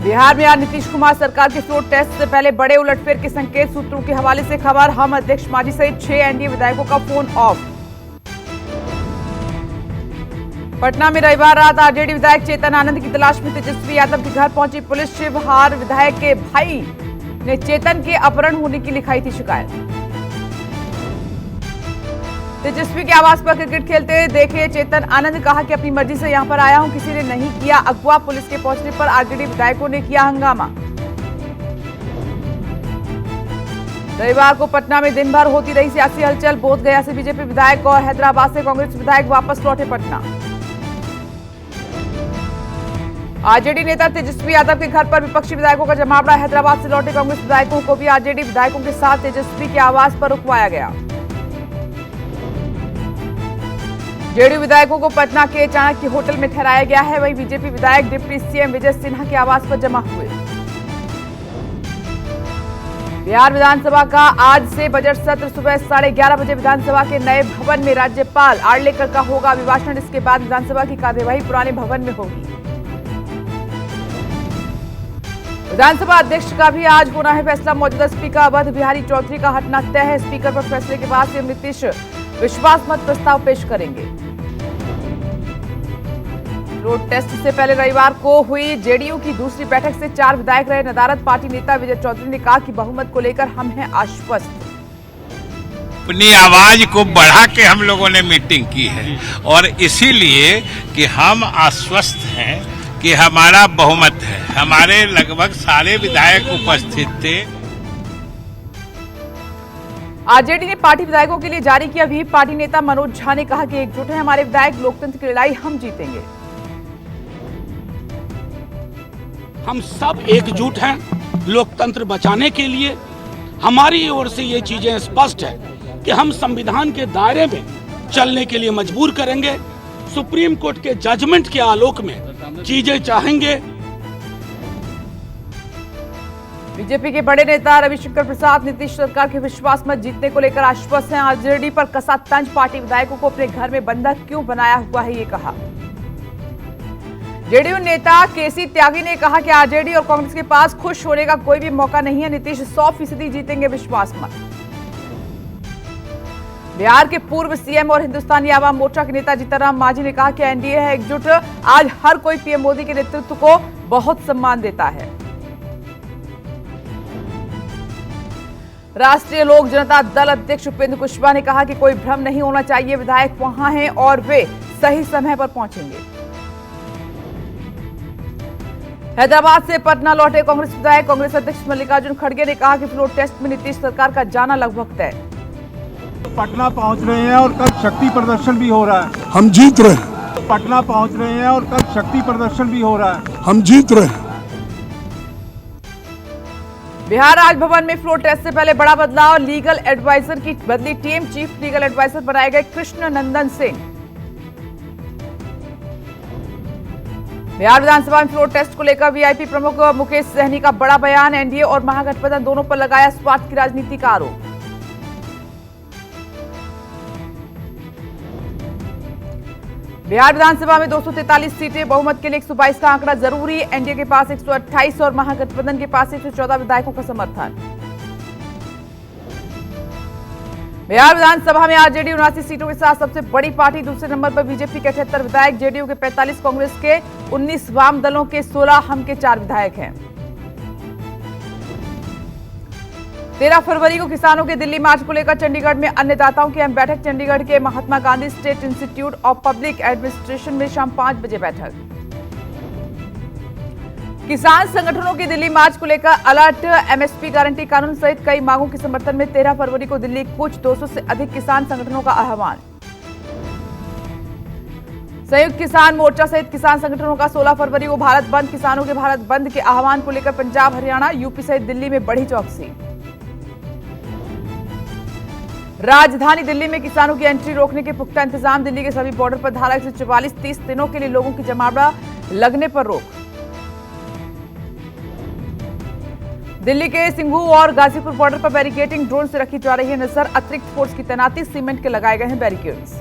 बिहार में आज नीतीश कुमार सरकार के फ्लोर टेस्ट से पहले बड़े उलटफेर के संकेत। सूत्रों के हवाले से खबर, हम अध्यक्ष मांझी सहित 6 एनडीए विधायकों का फोन ऑफ। पटना में रविवार रात आरजेडी विधायक चेतन आनंद की तलाश में तेजस्वी यादव के घर पहुंची पुलिस। शिवहार विधायक के भाई ने चेतन के अपहरण होने की लिखाई थी शिकायत। तेजस्वी के आवास पर क्रिकेट खेलते देखे चेतन आनंद, कहा कि अपनी मर्जी से यहां पर आया हूं, किसी ने नहीं किया अगवा। पुलिस के पहुंचने पर आरजेडी विधायकों ने किया हंगामा। रविवार को पटना में दिन भर होती रही सियासी हलचल। बोधगया से बीजेपी विधायक और हैदराबाद से कांग्रेस विधायक वापस लौटे पटना। आरजेडी नेता तेजस्वी यादव के घर पर विपक्षी विधायकों का जमावड़ा। हैदराबाद से लौटे कांग्रेस विधायकों को भी आरजेडी विधायकों के साथ तेजस्वी के आवास पर रुकवाया गया। जेडीयू विधायकों को पटना के चाणक्य होटल में ठहराया गया है। वहीं बीजेपी विधायक डिप्टी सीएम विजय सिन्हा के आवास पर जमा हुए। बिहार विधानसभा का आज से बजट सत्र सुबह 11:30 बजे विधानसभा के नए भवन में राज्यपाल आर्लेकर का होगा अभिभाषण। इसके बाद विधानसभा की कार्यवाही पुराने भवन में होगी। विधानसभा अध्यक्ष का भी आज होना है फैसला। मौजूदा स्पीकर अवध बिहारी चौधरी का हटना तय है। स्पीकर पर फैसले के बाद सीएम नीतीश विश्वास मत प्रस्ताव पेश करेंगे। रोड टेस्ट से पहले रविवार को हुई जेडीयू की दूसरी बैठक से 4 विधायक रहे नदारद। पार्टी नेता विजय चौधरी ने कहा कि बहुमत को लेकर हम हैं आश्वस्त। अपनी आवाज को बढ़ा के हम लोगों ने मीटिंग की है और इसीलिए कि हम आश्वस्त हैं कि हमारा बहुमत है। हमारे लगभग सारे विधायक उपस्थित थे। आरजेडी ने पार्टी विधायकों के लिए जारी किया व्हीप। पार्टी नेता मनोज झा ने कहा कि एकजुट है हमारे विधायक, लोकतंत्र की लड़ाई हम जीतेंगे। हम सब एकजुट हैं लोकतंत्र बचाने के लिए। हमारी ओर से ये चीजें स्पष्ट है कि हम संविधान के दायरे में चलने के लिए मजबूर करेंगे। सुप्रीम कोर्ट के जजमेंट के आलोक में चीजें चाहेंगे। बीजेपी के बड़े नेता रविशंकर प्रसाद नीतीश सरकार के विश्वास मत जीतने को लेकर आश्वस्त हैं। आरजेडी पर कसा तंज, पार्टी विधायकों को अपने घर में बंधक क्यों बनाया हुआ है, ये कहा। जेडीयू नेता केसी त्यागी ने कहा कि आरजेडी और कांग्रेस के पास खुश होने का कोई भी मौका नहीं है। नीतीश 100% जीतेंगे विश्वास मत। बिहार के पूर्व सीएम और हिंदुस्तानी आवाम मोर्चा के नेता जीतनराम मांझी ने कहा कि एनडीए है एकजुट। आज हर कोई पीएम मोदी के नेतृत्व को बहुत सम्मान देता है। राष्ट्रीय लोक जनता दल अध्यक्ष उपेंद्र कुशवाहा ने कहा कि कोई भ्रम नहीं होना चाहिए, विधायक वहां हैं और वे सही समय पर पहुंचेंगे। हैदराबाद से पटना लौटे कांग्रेस विधायक। कांग्रेस अध्यक्ष मल्लिकार्जुन खड़गे ने कहा कि फ्लोर टेस्ट में नीतीश सरकार का जाना लगभग तय। पटना पहुंच रहे हैं और कल शक्ति प्रदर्शन भी हो रहा है। हम जीत रहे हैं। पटना पहुंच रहे हैं और कल शक्ति प्रदर्शन भी हो रहा है। हम जीत रहे हैं। बिहार राजभवन में फ्लोर टेस्ट से पहले बड़ा बदलाव। लीगल एडवाइजर की बदली टीम। चीफ लीगल एडवाइजर बनाए गए कृष्ण नंदन सिंह। बिहार विधानसभा में फ्लोर टेस्ट को लेकर वीआईपी प्रमुख मुकेश सहनी का बड़ा बयान। एनडीए और महागठबंधन दोनों पर लगाया स्वार्थ की राजनीति का आरोप। बिहार विधानसभा में 243 सीटें, बहुमत के लिए 122 का आंकड़ा जरूरी। एनडीए के पास 128 और महागठबंधन के पास 114 विधायकों का समर्थन। बिहार विधानसभा में आरजेडी 79 सीटों के साथ सबसे बड़ी पार्टी। दूसरे नंबर पर बीजेपी के 78 विधायक, जेडीयू के 45, कांग्रेस के 19, वाम दलों के 16, हम के 4 विधायक हैं। 13 फरवरी को किसानों के दिल्ली मार्च को लेकर चंडीगढ़ में अन्नदाताओं की अहम बैठक। चंडीगढ़ के Mahatma Gandhi State Institute of Public Administration में शाम 5 बजे बैठक। किसान संगठनों की दिल्ली मार्च को लेकर अलर्ट। एमएसपी गारंटी कानून सहित कई मांगों के समर्थन में 13 फरवरी को दिल्ली कूच। 200 से अधिक किसान संगठनों का आह्वान। संयुक्त किसान मोर्चा सहित किसान संगठनों का 16 फरवरी को भारत बंद। किसानों के भारत बंद के आह्वान को लेकर पंजाब, हरियाणा, यूपी सहित दिल्ली में बढ़ी चौकसी। राजधानी दिल्ली में किसानों की एंट्री रोकने के पुख्ता इंतजाम। दिल्ली के सभी बॉर्डर पर धारा 144, 30 दिनों के लिए लोगों की जमावड़ा लगने पर रोक। दिल्ली के सिंघू और गाजीपुर बॉर्डर पर बैरिकेडिंग, ड्रोन से रखी जा रही है नजर। अतिरिक्त फोर्स की तैनाती, सीमेंट के लगाए गए हैं बैरिकेड्स।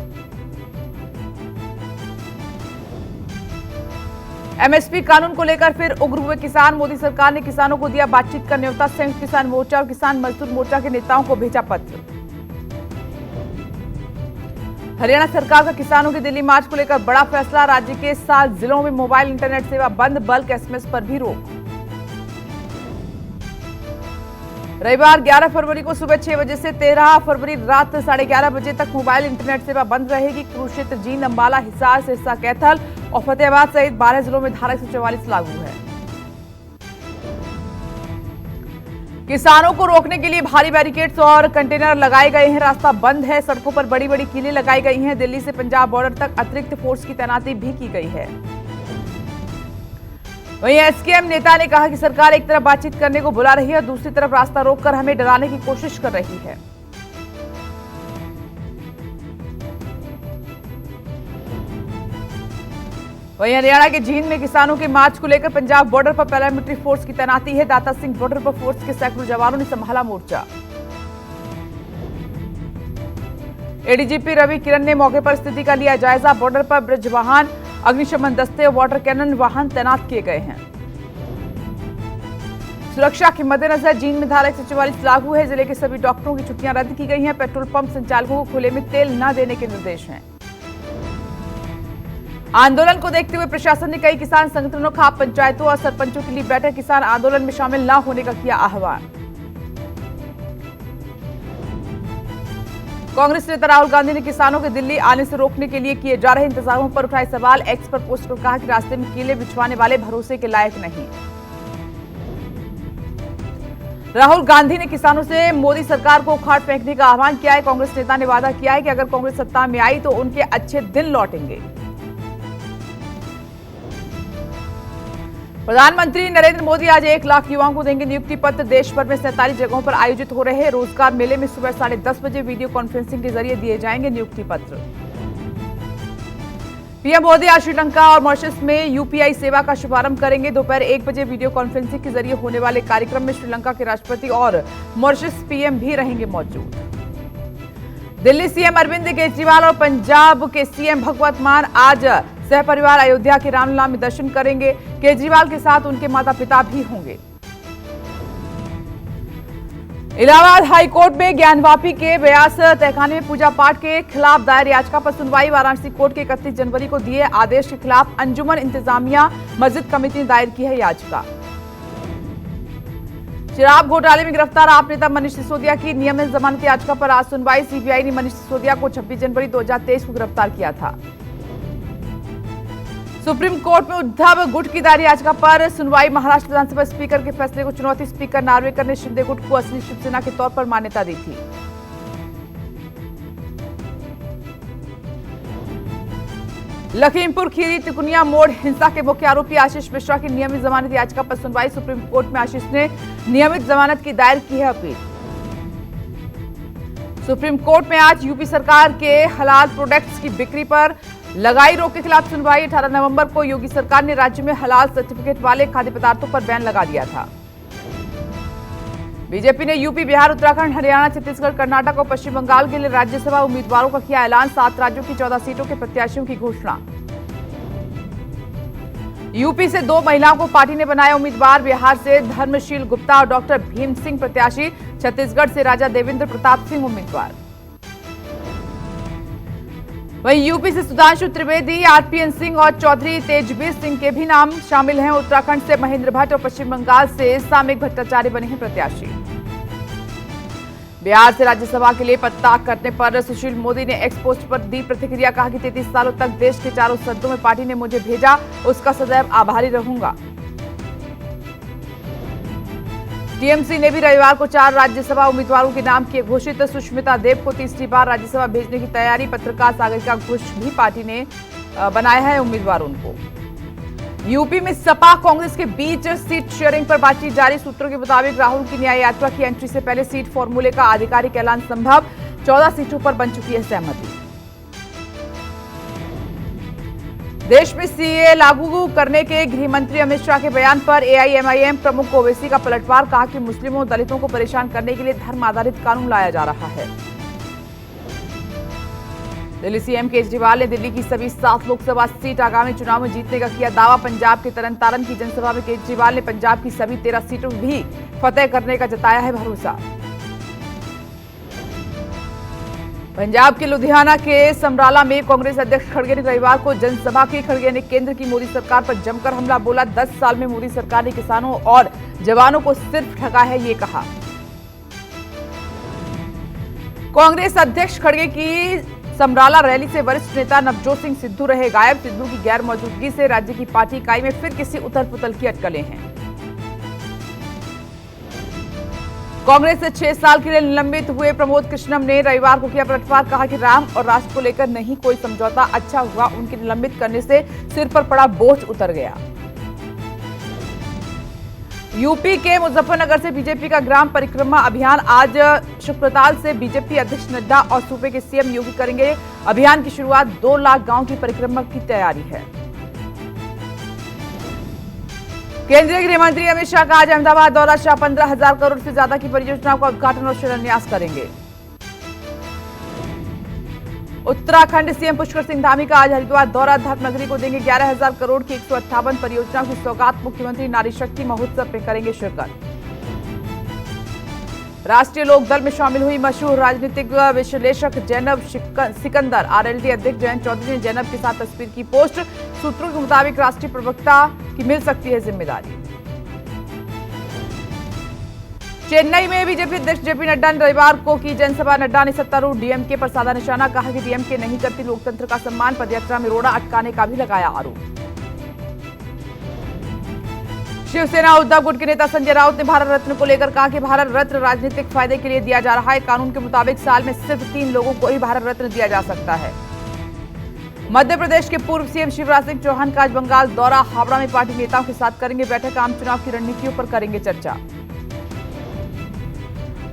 एमएसपी कानून को लेकर फिर उग्र हुए किसान। मोदी सरकार ने किसानों को दिया बातचीत का न्योता। संयुक्त किसान मोर्चा और किसान मजदूर मोर्चा के नेताओं को भेजा पत्र। हरियाणा सरकार का किसानों के दिल्ली मार्च को लेकर बड़ा फैसला। राज्य के 7 जिलों में मोबाइल इंटरनेट सेवा बंद, बल्क एसएमएस पर भी रोक। रविवार 11 फरवरी को सुबह 6 बजे से 13 फरवरी रात 11:30 बजे तक मोबाइल इंटरनेट सेवा बंद रहेगी। कुरुक्षेत्र, जींद, अंबाला, हिसार, सिरसा, कैथल और फतेहाबाद सहित 12 जिलों में धारा 144 लागू है। किसानों को रोकने के लिए भारी बैरिकेड्स और कंटेनर लगाए गए हैं। रास्ता बंद है। सड़कों पर बड़ी बड़ी कीलें लगाई गई हैं। दिल्ली से पंजाब बॉर्डर तक अतिरिक्त फोर्स की तैनाती भी की गई है। वहीं एसकेएम नेता ने कहा कि सरकार एक तरफ बातचीत करने को बुला रही है और दूसरी तरफ रास्ता रोककर हमें डराने की कोशिश कर रही है। वहीं हरियाणा के जींद में किसानों के मार्च को लेकर पंजाब बॉर्डर पर पैरामिलिट्री फोर्स की तैनाती है। दाता सिंह बॉर्डर पर फोर्स के सैकड़ों जवानों ने संभाला मोर्चा। एडीजीपी रवि किरण ने मौके पर स्थिति का लिया जायजा। बॉर्डर पर ब्रिज वाहन, अग्निशमन दस्ते और वाटर कैनन वाहन तैनात किए गए हैं। सुरक्षा के मद्देनजर जींद में धारा 144 लागू है। जिले के सभी डॉक्टरों की छुट्टियां रद्द की गई हैं। पेट्रोल पंप संचालकों को खुले में तेल न देने के निर्देश हैं। आंदोलन को देखते हुए प्रशासन ने कई किसान संगठनों, खाप पंचायतों और सरपंचों के लिए बैठक। किसान आंदोलन में शामिल न होने का किया आह्वान। कांग्रेस नेता राहुल गांधी ने किसानों के दिल्ली आने से रोकने के लिए किए जा रहे इंतजामों पर उठाए सवाल। एक्स पर पोस्ट कर कहा कि रास्ते में कीले बिछवाने वाले भरोसे के लायक नहीं। राहुल गांधी ने किसानों से मोदी सरकार को उखाड़ फेंकने का आह्वान किया है। कांग्रेस नेता ने वादा किया है कि अगर कांग्रेस सत्ता में आई तो उनके अच्छे दिन लौटेंगे। प्रधानमंत्री नरेंद्र मोदी आज 1 लाख युवाओं को देंगे नियुक्ति पत्र। देश भर में 47 जगहों पर आयोजित हो रहे रोजगार मेले में सुबह 10:30 बजे वीडियो कॉन्फ्रेंसिंग के जरिए दिए जाएंगे नियुक्ति पत्र। पीएम मोदी आज श्रीलंका और मॉरिशस में यूपीआई सेवा का शुभारंभ करेंगे। दोपहर 1 बजे वीडियो कॉन्फ्रेंसिंग के जरिए होने वाले कार्यक्रम में श्रीलंका के राष्ट्रपति और मॉरिशस पीएम भी रहेंगे मौजूद। दिल्ली सीएम अरविंद केजरीवाल और पंजाब के सीएम भगवंत मान आज सहपरिवार अयोध्या के रामलला में दर्शन करेंगे। केजरीवाल के साथ उनके माता पिता भी होंगे। इलाहाबाद हाईकोर्ट में ज्ञानवापी के व्यास तहखाने में पूजा पाठ के खिलाफ दायर याचिका पर सुनवाई। वाराणसी कोर्ट के 31 जनवरी को दिए आदेश के खिलाफ अंजुमन इंतजामिया मस्जिद कमेटी ने दायर की है याचिका। शराब घोटाले में गिरफ्तार आप नेता मनीष सिसोदिया की नियमित जमानत याचिका पर आज सुनवाई। सीबीआई ने मनीष सिसोदिया को 26 जनवरी 2023 को गिरफ्तार किया था। सुप्रीम कोर्ट में उद्धव गुट की दायर याचिका पर सुनवाई। महाराष्ट्र विधानसभा स्पीकर के फैसले को चुनौती। स्पीकर नार्वेकर ने शिंदे गुट को असली शिवसेना के तौर पर मान्यता दी थी। लखीमपुर खीरी तिकुनिया मोड़ हिंसा के मुख्य आरोपी आशीष मिश्रा की नियमित जमानत याचिका पर सुनवाई। सुप्रीम कोर्ट में आशीष ने नियमित जमानत की दायर की है अपील। सुप्रीम कोर्ट में आज यूपी सरकार के हलाल प्रोडक्ट्स की बिक्री पर लगाई रोक के खिलाफ सुनवाई। 18 नवंबर को योगी सरकार ने राज्य में हलाल सर्टिफिकेट वाले खाद्य पदार्थों पर बैन लगा दिया था। बीजेपी ने यूपी, बिहार, उत्तराखंड, हरियाणा, छत्तीसगढ़, कर्नाटक और पश्चिम बंगाल के लिए राज्यसभा उम्मीदवारों का किया ऐलान। 7 राज्यों की 14 सीटों के प्रत्याशियों की घोषणा। यूपी से 2 महिलाओं को पार्टी ने बनाया उम्मीदवार। बिहार से धर्मशील गुप्ता और डॉक्टर भीम सिंह प्रत्याशी। छत्तीसगढ़ से राजा देवेंद्र प्रताप सिंह उम्मीदवार। वहीं यूपी से सुधांशु त्रिवेदी, आरपीएन सिंह और चौधरी तेजवीर सिंह के भी नाम शामिल हैं। उत्तराखंड से महेंद्र भट्ट और पश्चिम बंगाल से सामिक भट्टाचार्य बने हैं प्रत्याशी। बिहार से राज्यसभा के लिए पत्ता करने पर सुशील मोदी ने एक्स पोस्ट पर दी प्रतिक्रिया। कहा कि 33 सालों तक देश के चारों सदनों में पार्टी ने मुझे भेजा, उसका सदैव आभारी रहूंगा। टीएमसी ने भी रविवार को 4 राज्यसभा उम्मीदवारों के नाम किए घोषित। सुष्मिता देव को तीसरी बार राज्यसभा भेजने की तैयारी। पत्रकार सागरिका घोष भी पार्टी ने बनाया है उम्मीदवारों को। यूपी में सपा कांग्रेस के बीच सीट शेयरिंग पर बातचीत जारी। सूत्रों के मुताबिक राहुल की न्याय यात्रा की एंट्री से पहले सीट फॉर्मूले का आधिकारिक ऐलान संभव। 14 सीटों पर बन चुकी है सहमति। देश में सीए लागू करने के गृह मंत्री अमित शाह के बयान पर एआईएमआईएम प्रमुख ओवैसी का पलटवार। कहा कि मुस्लिमों और दलितों को परेशान करने के लिए धर्म आधारित कानून लाया जा रहा है। दिल्ली सीएम केजरीवाल ने दिल्ली की सभी 7 लोकसभा सीट आगामी चुनाव में जीतने का किया दावा। पंजाब के तरनतारन की जनसभा में केजरीवाल ने पंजाब की सभी 13 सीटों भी फतेह करने का जताया है भरोसा। पंजाब के लुधियाना के समराला में कांग्रेस अध्यक्ष खड़गे ने रविवार को जनसभा की। खड़गे ने केंद्र की मोदी सरकार पर जमकर हमला बोला। 10 साल में मोदी सरकार ने किसानों और जवानों को सिर्फ ठगा है, ये कहा। कांग्रेस अध्यक्ष खड़गे की समराला रैली से वरिष्ठ नेता नवजोत सिंह सिद्धू रहे गायब। सिद्धू की गैर मौजूदगी से राज्य की पार्टी इकाई में फिर किसी उथल पुथल की अटकलें हैं। कांग्रेस से 6 साल के लिए निलंबित हुए प्रमोद कृष्णम ने रविवार को किया पलटवार। कहा कि राम और राष्ट्र को लेकर नहीं कोई समझौता। अच्छा हुआ उनके निलंबित करने से सिर पर पड़ा बोझ उतर गया। यूपी के मुजफ्फरनगर से बीजेपी का ग्राम परिक्रमा अभियान आज शुक्रताल से बीजेपी अध्यक्ष नड्डा और सूबे के सीएम योगी करेंगे। अभियान की शुरुआत 2 लाख गांव की परिक्रमा की तैयारी है। केंद्रीय गृह मंत्री अमित शाह का आज अहमदाबाद दौरा। शाह 15,000 करोड़ से ज्यादा की परियोजनाओं का उद्घाटन और शिलान्यास करेंगे। उत्तराखंड सीएम पुष्कर सिंह धामी का आज हरिद्वार दौरा। धर्मनगरी को देंगे 11,000 करोड़ की 158 परियोजनाओं की सौगात। मुख्यमंत्री नारी शक्ति महोत्सव में करेंगे शिरकत। राष्ट्रीय लोक दल में शामिल हुई मशहूर राजनीतिक विश्लेषक जैनब सिकंदर। आरएलडी अध्यक्ष जयंत चौधरी ने जैनब के साथ तस्वीर की पोस्ट। सूत्रों के मुताबिक राष्ट्रीय प्रवक्ता की मिल सकती है जिम्मेदारी। चेन्नई में बीजेपी अध्यक्ष जेपी नड्डा ने रविवार को की जनसभा। नड्डा ने सत्तारूढ़ डीएमके पर साधा निशाना। कहा कि डीएमके नहीं करती लोकतंत्र का सम्मान। पदयात्रा में रोड़ा अटकाने का भी लगाया आरोप। शिवसेना उद्धव गुट के नेता संजय राउत ने भारत रत्न को लेकर कहा कि भारत रत्न राजनीतिक फायदे के लिए दिया जा रहा है। कानून के मुताबिक साल में सिर्फ 3 लोगों को ही भारत रत्न दिया जा सकता है। मध्य प्रदेश के पूर्व सीएम शिवराज सिंह चौहान का आज बंगाल दौरा। हावड़ा में पार्टी नेताओं के साथ करेंगे बैठक। आम चुनाव की रणनीतियों पर करेंगे चर्चा।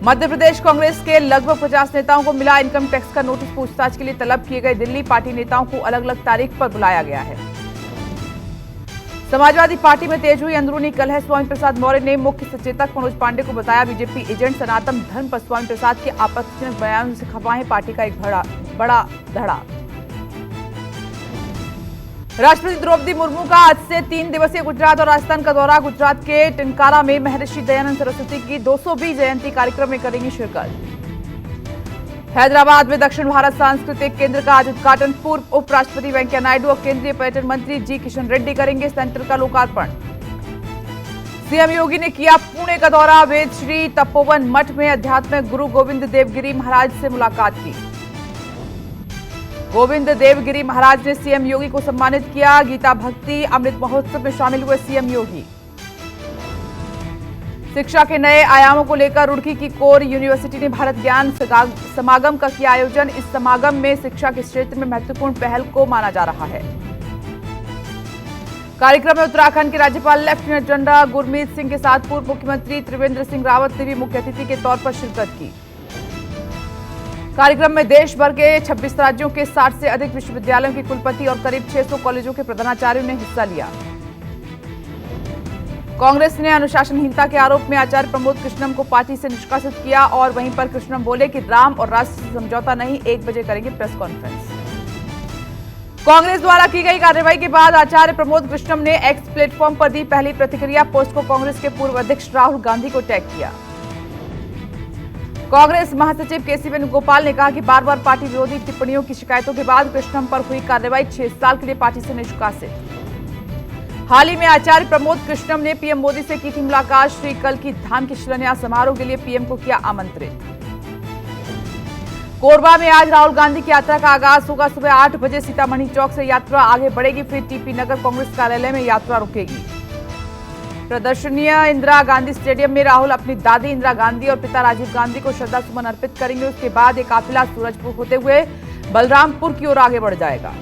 मध्य प्रदेश कांग्रेस के लगभग 50 नेताओं को मिला इनकम टैक्स का नोटिस। पूछताछ के लिए तलब किए गए। दिल्ली पार्टी नेताओं को अलग अलग तारीख पर बुलाया गया है। समाजवादी पार्टी में तेज हुई अंदरूनी कलह। स्वामी प्रसाद मौर्य ने मुख्य सचेतक मनोज पांडे को बताया बीजेपी एजेंट सनातन धर्म पर स्वामी प्रसाद के आपत्तिजनक बयानों से खफा है पार्टी का एक बड़ा धड़ा। राष्ट्रपति द्रौपदी मुर्मू का आज से 3 दिवसीय गुजरात और राजस्थान का दौरा। गुजरात के टिनकारा में महर्षि दयानंद सरस्वती की 220 जयंती कार्यक्रम में करेंगी शिरकत। हैदराबाद में दक्षिण भारत सांस्कृतिक केंद्र का आज उद्घाटन। पूर्व उपराष्ट्रपति वेंकैया नायडू और केंद्रीय पर्यटन मंत्री जी किशन रेड्डी करेंगे सेंटर का लोकार्पण। सीएम योगी ने किया पुणे का दौरा। वेद श्री तपोवन मठ में अध्यात्म गुरु गोविंद देवगिरी महाराज से मुलाकात की। गोविंद देवगिरी महाराज ने सीएम योगी को सम्मानित किया। गीता भक्ति अमृत महोत्सव में शामिल हुए सीएम योगी। शिक्षा के नए आयामों को लेकर रुड़की की कोर यूनिवर्सिटी ने भारत ज्ञान समागम का किया आयोजन। इस समागम में शिक्षा के क्षेत्र में महत्वपूर्ण पहल को माना जा रहा है। कार्यक्रम में उत्तराखंड के राज्यपाल लेफ्टिनेंट जनरल गुरमीत सिंह के साथ पूर्व मुख्यमंत्री त्रिवेंद्र सिंह रावत ने भी मुख्य अतिथि के तौर पर शिरकत की। कार्यक्रम में देश भर के 26 राज्यों के 60 से अधिक विश्वविद्यालयों के कुलपति और करीब 600 कॉलेजों के प्रधानाचार्यों ने हिस्सा लिया। कांग्रेस ने अनुशासनहीनता के आरोप में आचार्य प्रमोद कृष्णम को पार्टी से निष्कासित किया और वहीं पर कृष्णम बोले कि राम और राष्ट्र से समझौता नहीं। 1 बजे करेंगे प्रेस कॉन्फ्रेंस। कांग्रेस द्वारा की गई कार्रवाई के बाद आचार्य प्रमोद कृष्णम ने एक्स प्लेटफॉर्म पर दी पहली प्रतिक्रिया। पोस्ट को कांग्रेस के पूर्व अध्यक्ष राहुल गांधी को टैग किया। कांग्रेस महासचिव केसी वेणुगोपाल ने कहा कि बार बार पार्टी विरोधी टिप्पणियों की शिकायतों के बाद कृष्णम पर हुई कार्रवाई। 6 साल के लिए पार्टी से निष्कासित। हाल ही में आचार्य प्रमोद कृष्णम ने पीएम मोदी से की थी मुलाकात। श्री कल की धाम के शिलान्यास समारोह के लिए पीएम को किया आमंत्रित। कोरबा में आज राहुल गांधी की यात्रा का आगाज होगा। सुबह 8 बजे सीतामढ़ी चौक से यात्रा आगे बढ़ेगी। फिर टीपी नगर कांग्रेस कार्यालय में यात्रा रुकेगी। प्रदर्शनीय इंदिरा गांधी स्टेडियम में राहुल अपनी दादी इंदिरा गांधी और पिता राजीव गांधी को श्रद्धासुमन अर्पित करेंगे। उसके बाद एक काफिला सूरजपुर होते हुए बलरामपुर की ओर आगे बढ़ जाएगा।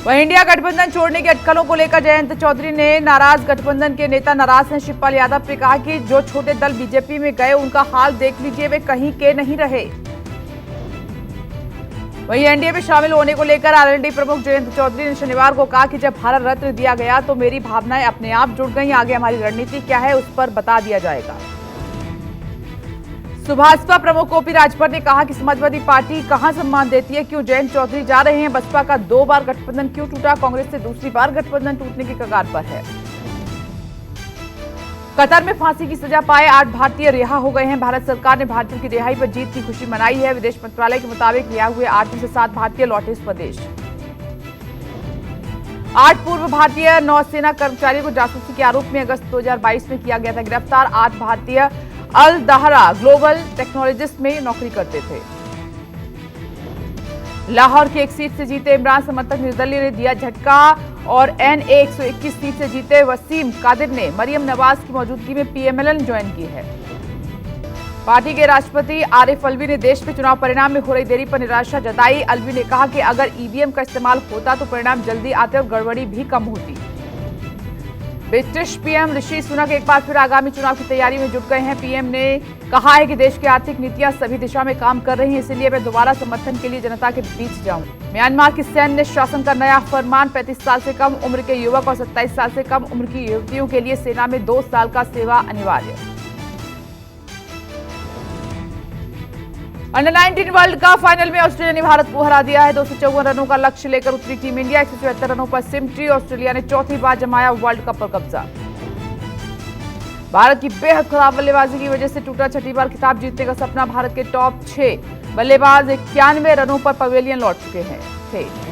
वहीं इंडिया गठबंधन छोड़ने की अटकलों को लेकर जयंत चौधरी ने नाराज गठबंधन के नेता नाराज हैं। शिवपाल यादव ने कहा कि जो छोटे दल बीजेपी में गए उनका हाल देख लीजिए, वे कहीं के नहीं रहे। वहीं एनडीए में शामिल होने को लेकर आरएलडी प्रमुख जयंत चौधरी ने शनिवार को कहा कि जब भारत रत्न दिया गया तो मेरी भावनाएं अपने आप जुड़ गईं। आगे हमारी रणनीति क्या है उस पर बता दिया जाएगा। सुभाषपा प्रमुख ओपी राजभर ने कहा कि समाजवादी पार्टी कहां सम्मान देती है, क्यों जयंत चौधरी जा रहे हैं, बसपा का 2 बार गठबंधन क्यों टूटा, कांग्रेस से दूसरी बार गठबंधन टूटने की कगार पर है। कतर में फांसी की सजा पाए 8 भारतीय रिहा हो गए हैं। भारत सरकार ने भारतीयों की रिहाई पर जीत की खुशी मनाई है। विदेश मंत्रालय के मुताबिक रिहा हुए 8 में से 7 भारतीय लौटे स्वदेश। 8 पूर्व भारतीय नौसेना कर्मचारियों को जासूसी के आरोप में अगस्त 2022 में किया गया था गिरफ्तार। 8 भारतीय अल दहरा ग्लोबल टेक्नोलॉजिस्ट में नौकरी करते थे। लाहौर की एक सीट से जीते इमरान समर्थक निर्दलीय ने दिया झटका और NA 121 सीट से जीते वसीम कादिर ने मरियम नवाज की मौजूदगी में PMLN ज्वाइन की है। पार्टी के राष्ट्रपति आरिफ अलवी ने देश में चुनाव परिणाम में हो रही देरी पर निराशा जताई। अलवी ने कहा कि अगर EVM का इस्तेमाल होता तो परिणाम जल्दी आते और गड़बड़ी भी कम होती। ब्रिटिश पीएम ऋषि सुनक एक बार फिर आगामी चुनाव की तैयारी में जुट गए हैं। पीएम ने कहा है कि देश की आर्थिक नीतियां सभी दिशा में काम कर रही हैं, इसलिए मैं दोबारा समर्थन के लिए जनता के बीच जाऊं। म्यांमार की सैन्य शासन का नया फरमान 35 साल से कम उम्र के युवक और 27 साल से कम उम्र की युवतियों के लिए सेना में 2 साल का सेवा अनिवार्य। अंडर 19 वर्ल्ड कप फाइनल में ऑस्ट्रेलिया ने भारत को हरा दिया है। 254 रनों का लक्ष्य लेकर उतरी टीम इंडिया 174 रनों पर सिमटी। ऑस्ट्रेलिया ने चौथी बार जमाया वर्ल्ड कप पर कब्जा। भारत की बेहद खराब बल्लेबाजी की वजह से टूटा छठी बार खिताब जीतने का सपना। भारत के टॉप 6 बल्लेबाज 91 रनों पर पवेलियन लौट चुके थे।